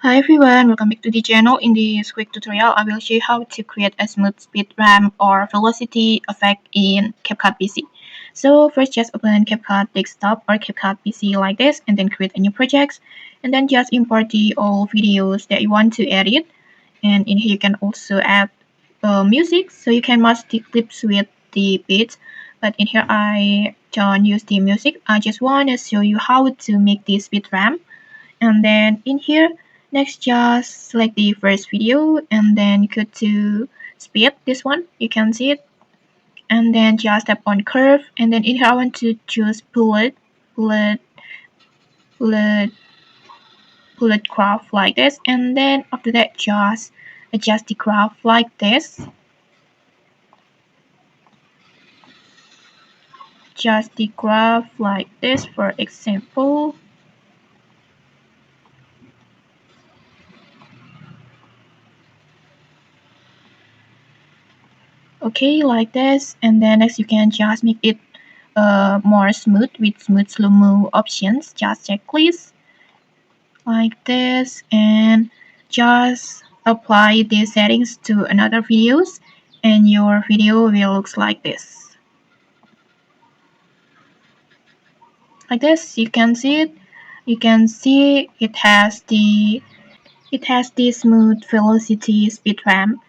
Hi everyone, welcome back to the channel. In this quick tutorial, I will show you how to create a smooth speed ramp or velocity effect in CapCut PC. So first just open CapCut desktop or CapCut PC like this and then create a new project and then just import the all videos that you want to edit, and in here you can also add music, so you can match the clips with the beats, but in here I don't use the music. I just want to show you how to make this speed ramp. And then in here, next just select the first video and then go to speed, this one you can see it, and then just tap on curve, and then in here I want to choose bullet bullet bullet graph like this, and then after that just adjust the graph like this, just the graph like this for example. Okay, like this, and then next you can just make it more smooth with smooth slow-mo options. Just check please like this, and just apply these settings to another videos, and your video will look like this. Like this, you can see it. You can see it has the smooth velocity speed ramp,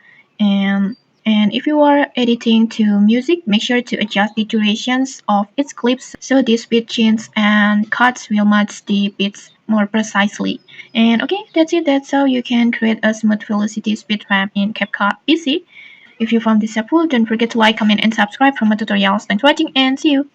and if you are editing to music, make sure to adjust the durations of its clips so the speed change and cuts will match the beats more precisely. And okay, that's it. That's how you can create a smooth velocity speed ramp in CapCut PC. If you found this helpful, don't forget to like, comment, and subscribe for more tutorials. Thanks for watching, and see you.